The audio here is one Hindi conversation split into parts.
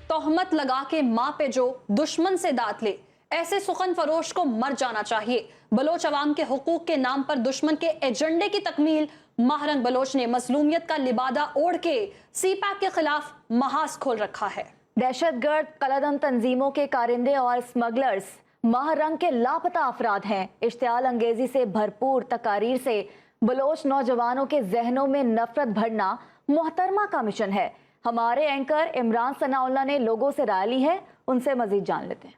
तोहमत लगा के माँ पे जो दुश्मन से दांत ले, ऐसे सुखन फरोश को मर जाना चाहिए। बलोच अवाम के हुकूक के नाम पर दुश्मन के एजेंडे की तकमील। महारंग बलोच ने मजलूमियत का लिबादा ओढ़ के सीपैक के खिलाफ महाज खोल रखा है। दहशतगर्द कलादम तंजीमों के कारिंदे और स्मगलर्स महारंग के लापता अफराद हैं। इश्तियाल अंगेजी से भरपूर तकारीर से बलोच नौजवानों के जहनों में नफरत भरना मोहतरमा का मिशन है। हमारे एंकर इमरान सनाउल्लाह ने लोगों से राय ली है, उनसे मजीद जान लेते हैं।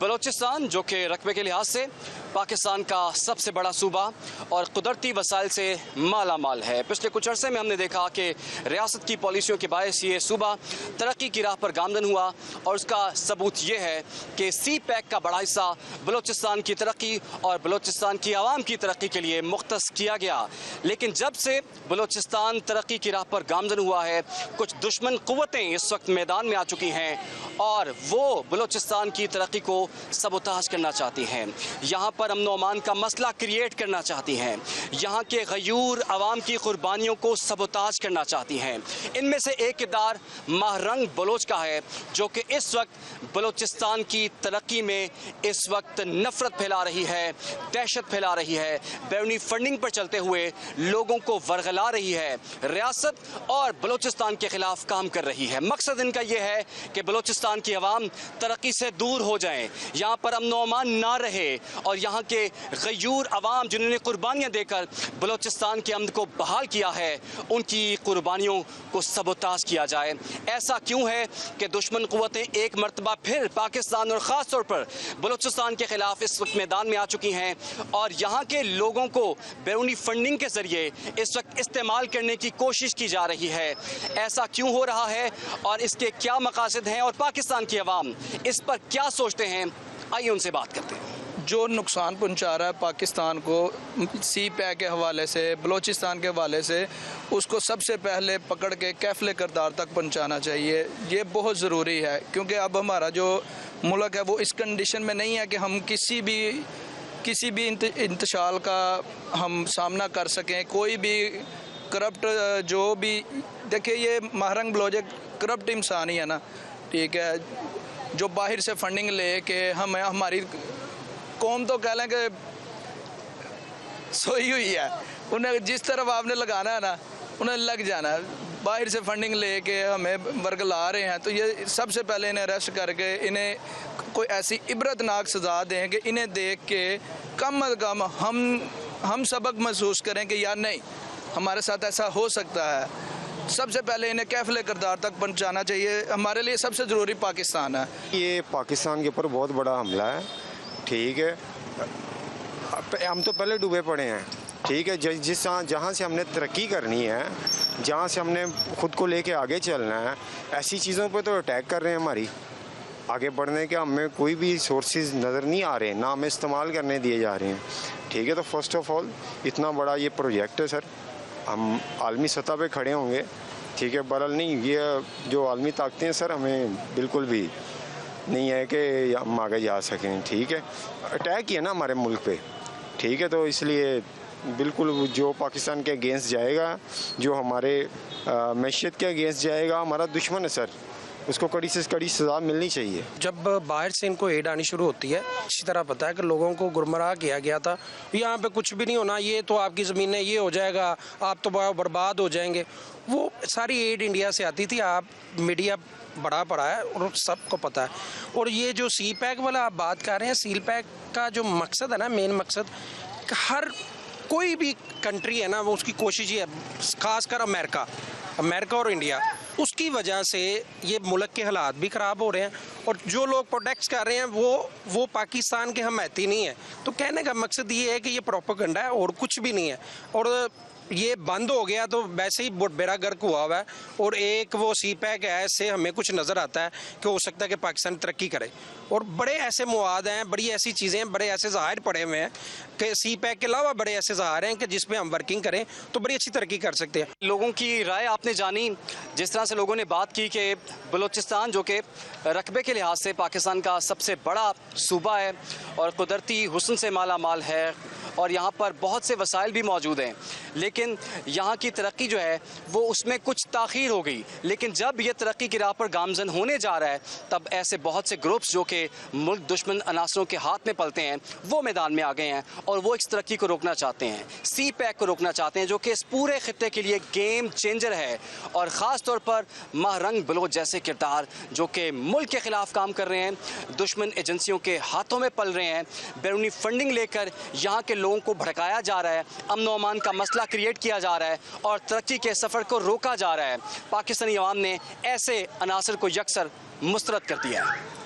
बलोचिस्तान जो कि रकबे के लिहाज से पाकिस्तान का सबसे बड़ा सूबा और कुदरती वसाइल से माला माल है। पिछले कुछ अरसे में हमने देखा कि रियासत की पॉलिसियों के बायस ये सूबा तरक्की की राह पर गामजन हुआ और उसका सबूत ये है कि सी पैक का बड़ा हिस्सा बलोचिस्तान की तरक्की और बलोचिस्तान की आवाम की तरक्की के लिए मुख्तस किया गया। लेकिन जब से बलोचिस्तान तरक्की की राह पर गामजन हुआ है, कुछ दुश्मन क़ुव्वतें इस वक्त मैदान में आ चुकी हैं और वो बलोचिस्तान की तरक्की को सबोताज करना चाहती हैं। यहाँ पर अमन व अमान का मसला क्रिएट करना चाहती हैं। यहाँ के गयूर अवाम की कुर्बानियों को सबोताज करना चाहती हैं। इनमें से एक किरदार महारंग बलोच का है, जो कि इस वक्त बलोचिस्तान की तरक्की में इस वक्त नफरत फैला रही है, दहशत फैला रही है, बैरूनी फंडिंग पर चलते हुए लोगों को वरगला रही है, रियासत और बलोचिस्तान के खिलाफ काम कर रही है। मकसद इनका यह है कि बलोचिस्तान की आवाम तरक्की से दूर हो जाए, यहाँ पर अमन व अमान ना रहे और यहाँ के गयूर अवाम जिन्होंने कुर्बानियाँ देकर बलोचिस्तान के अमन को बहाल किया है, उनकी कुर्बानियों को सबोताज किया जाए। ऐसा क्यों है कि दुश्मन क़ुव्वतें एक मरतबा फिर पाकिस्तान और ख़ास तौर पर बलोचिस्तान के खिलाफ इस वक्त मैदान में आ चुकी हैं और यहाँ के लोगों को बैरूनी फंडिंग के ज़रिए इस वक्त इस्तेमाल करने की कोशिश की जा रही है। ऐसा क्यों हो रहा है और इसके क्या मकासद हैं और पाकिस्तान की आवाम इस पर क्या सोचते हैं, आइए उनसे बात करते हैं। जो नुकसान पहुंचा रहा है पाकिस्तान को सी पैक के हवाले से, बलोचिस्तान के हवाले से, उसको सबसे पहले पकड़ के कैफले करदार तक पहुंचाना चाहिए। ये बहुत ज़रूरी है क्योंकि अब हमारा जो मुल्क है वो इस कंडीशन में नहीं है कि हम किसी भी इंतशाल का हम सामना कर सकें। कोई भी करप्ट जो भी, देखिए ये महारंग बलोच करप्ट इंसान ही है ना, ठीक है, जो बाहर से फंडिंग ले के हमारी कौम तो कह लें कि सोई हुई है, उन्हें जिस तरफ आपने लगाना है ना उन्हें लग जाना है। बाहर से फंडिंग ले के हमें वर्गला रहे हैं, तो ये सबसे पहले इन्हें अरेस्ट करके इन्हें कोई ऐसी इबरतनाक सज़ा दें कि इन्हें देख के कम अज़ कम हम सबक महसूस करें कि यार नहीं, हमारे साथ ऐसा हो सकता है। सबसे पहले इन्हें कैफले करदार तक पहुंचाना चाहिए। हमारे लिए सबसे ज़रूरी पाकिस्तान है। ये पाकिस्तान के ऊपर बहुत बड़ा हमला है, ठीक है। हम तो पहले डूबे पड़े हैं, ठीक है। जहाँ से हमने तरक्की करनी है, जहाँ से हमने ख़ुद को लेके आगे चलना है, ऐसी चीज़ों पर तो अटैक कर रहे हैं। हमारी आगे बढ़ने के हमें कोई भी सोर्सेज नज़र नहीं आ रहे, ना हमें इस्तेमाल करने दिए जा रहे हैं, ठीक है। तो फर्स्ट ऑफ ऑल इतना बड़ा ये प्रोजेक्ट है सर, हम आलमी सतह पे खड़े होंगे, ठीक है। बरल नहीं, ये जो आलमी ताकतें हैं सर, हमें बिल्कुल भी नहीं है कि हम आगे जा सकें, ठीक है। अटैक किया ना हमारे मुल्क पे, ठीक है। तो इसलिए बिल्कुल जो पाकिस्तान के अगेंस्ट जाएगा, जो हमारे मैशियत के अगेंस्ट जाएगा, हमारा दुश्मन है सर, उसको कड़ी से कड़ी सज़ा मिलनी चाहिए। जब बाहर से इनको एड आनी शुरू होती है, अच्छी तरह पता है कि लोगों को गुमराह किया गया था, यहाँ पे कुछ भी नहीं होना, ये तो आपकी ज़मीन है, ये हो जाएगा, आप तो बर्बाद हो जाएंगे। वो सारी एड इंडिया से आती थी, आप मीडिया बड़ा पड़ा है और सबको पता है। और ये जो सी पैक वाला आप बात कर रहे हैं, सी पैक का जो मकसद है ना, मेन मकसद, हर कोई भी कंट्री है ना, वो उसकी कोशिश ये है, खासकर अमेरिका और इंडिया, उसकी वजह से ये मुल्क के हालात भी ख़राब हो रहे हैं और जो लोग प्रोटेक्ट कर रहे हैं वो पाकिस्तान के हमायती नहीं है। तो कहने का मकसद ये है कि ये प्रोपेगेंडा है और कुछ भी नहीं है। और ये बंद हो गया तो वैसे ही बेड़ा गर्क हुआ हुआ है। और एक वो सी पैक है, इससे हमें कुछ नज़र आता है कि हो सकता है कि पाकिस्तान तरक्की करे। और बड़े ऐसे मवाद हैं, बड़ी ऐसी चीज़ें हैं, बड़े ऐसे ज़ाहिर पड़े हुए हैं कि सी पैक के अलावा बड़े ऐसे ज़ाहिर हैं कि जिस पे हम वर्किंग करें तो बड़ी अच्छी तरक्की कर सकते हैं। लोगों की राय आपने जानी, जिस तरह से लोगों ने बात की कि बलोचिस्तान जो कि रकबे के लिहाज से पाकिस्तान का सबसे बड़ा सूबा है और कुदरती हुस्न से माला माल है और यहाँ पर बहुत से वसाइल भी मौजूद हैं, लेकिन यहाँ की तरक्की जो है वो उसमें कुछ ताख़ीर हो गई। लेकिन जब ये तरक्की की राह पर गामजन होने जा रहा है तब ऐसे बहुत से ग्रुप्स जो कि मुल्क दुश्मन अनासरों के हाथ में पलते हैं वो मैदान में आ गए हैं और वो इस तरक्की को रोकना चाहते हैं, सी पैक को रोकना चाहते हैं, जो कि इस पूरे खित्ते के लिए गेम चेंजर है। और ख़ास तौर पर महरंग बलोच जैसे किरदार जो कि मुल्क के ख़िलाफ़ काम कर रहे हैं, दुश्मन एजेंसियों के हाथों में पल रहे हैं, बैरूनी फंडिंग लेकर यहाँ के लोगों को भड़काया जा रहा है, अमन व अमान का मसला क्रिएट किया जा रहा है और तरक्की के सफ़र को रोका जा रहा है। पाकिस्तानी अवाम ने ऐसे अनासर को यकसर मुस्तरद कर दिया है।